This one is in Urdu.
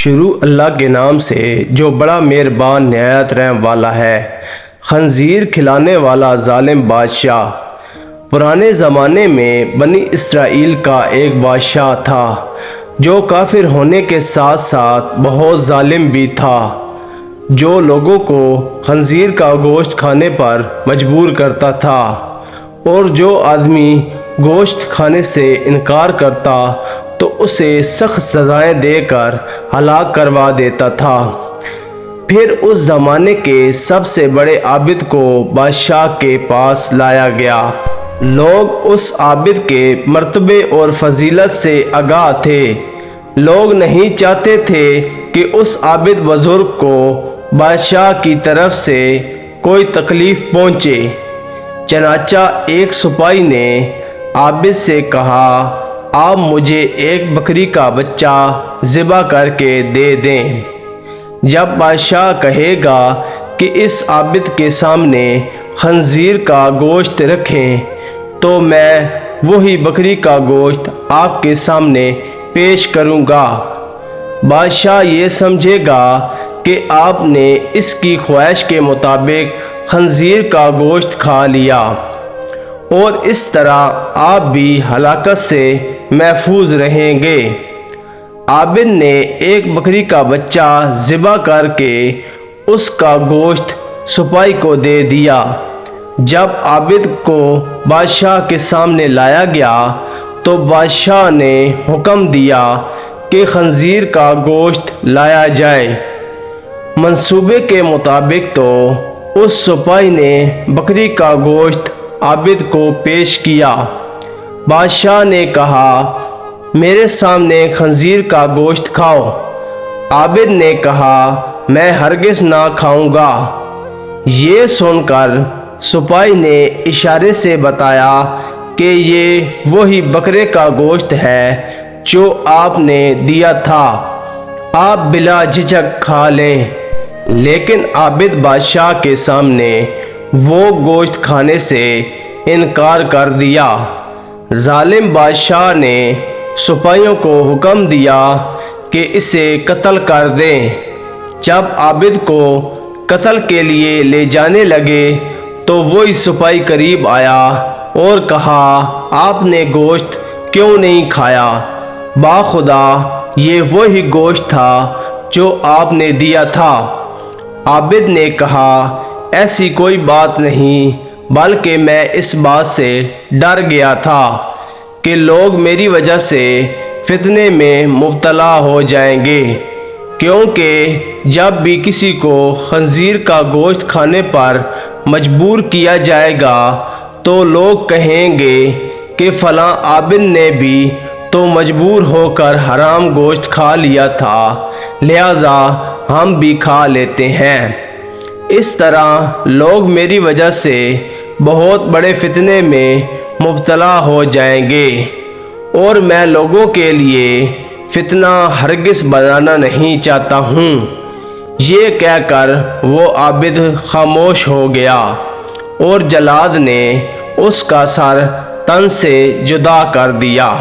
شروع اللہ کے نام سے جو بڑا مہربان نہایت رحم والا ہے۔ خنزیر کھلانے والا ظالم بادشاہ۔ پرانے زمانے میں بنی اسرائیل کا ایک بادشاہ تھا جو کافر ہونے کے ساتھ ساتھ بہت ظالم بھی تھا، جو لوگوں کو خنزیر کا گوشت کھانے پر مجبور کرتا تھا، اور جو آدمی گوشت کھانے سے انکار کرتا تو اسے سخت سزائیں دے کر ہلاک کروا دیتا تھا۔ پھر اس زمانے کے سب سے بڑے عابد کو بادشاہ کے پاس لایا گیا۔ لوگ اس عابد کے مرتبے اور فضیلت سے آگاہ تھے۔ لوگ نہیں چاہتے تھے کہ اس عابد بزرگ کو بادشاہ کی طرف سے کوئی تکلیف پہنچے۔ چنانچہ ایک سپاہی نے عابد سے کہا، آپ مجھے ایک بکری کا بچہ ذبح کر کے دے دیں۔ جب بادشاہ کہے گا کہ اس عابد کے سامنے خنزیر کا گوشت رکھیں تو میں وہی بکری کا گوشت آپ کے سامنے پیش کروں گا۔ بادشاہ یہ سمجھے گا کہ آپ نے اس کی خواہش کے مطابق خنزیر کا گوشت کھا لیا، اور اس طرح آپ بھی ہلاکت سے محفوظ رہیں گے۔ عابد نے ایک بکری کا بچہ ذبح کر کے اس کا گوشت سپاہی کو دے دیا۔ جب عابد کو بادشاہ کے سامنے لایا گیا تو بادشاہ نے حکم دیا کہ خنزیر کا گوشت لایا جائے۔ منصوبے کے مطابق تو اس سپاہی نے بکری کا گوشت عابد کو پیش کیا۔ بادشاہ نے کہا، میرے سامنے خنزیر کا گوشت کھاؤ۔ عابد نے کہا، میں ہرگز نہ کھاؤں گا۔ یہ سن کر سپاہی نے اشارے سے بتایا کہ یہ وہی بکرے کا گوشت ہے جو آپ نے دیا تھا، آپ بلا جھجک کھا لیں۔ لیکن عابد بادشاہ کے سامنے وہ گوشت کھانے سے انکار کر دیا۔ ظالم بادشاہ نے سپاہیوں کو حکم دیا کہ اسے قتل کر دیں۔ جب عابد کو قتل کے لیے لے جانے لگے تو وہی سپاہی قریب آیا اور کہا، آپ نے گوشت کیوں نہیں کھایا؟ باخدا یہ وہی گوشت تھا جو آپ نے دیا تھا۔ عابد نے کہا، ایسی کوئی بات نہیں، بلکہ میں اس بات سے ڈر گیا تھا کہ لوگ میری وجہ سے فتنے میں مبتلا ہو جائیں گے، کیونکہ جب بھی کسی کو خنزیر کا گوشت کھانے پر مجبور کیا جائے گا تو لوگ کہیں گے کہ فلاں عابد نے بھی تو مجبور ہو کر حرام گوشت کھا لیا تھا، لہذا ہم بھی کھا لیتے ہیں۔ اس طرح لوگ میری وجہ سے بہت بڑے فتنے میں مبتلا ہو جائیں گے، اور میں لوگوں کے لیے فتنہ ہرگز بنانا نہیں چاہتا ہوں۔ یہ کہہ کر وہ عابد خاموش ہو گیا، اور جلاد نے اس کا سر تن سے جدا کر دیا۔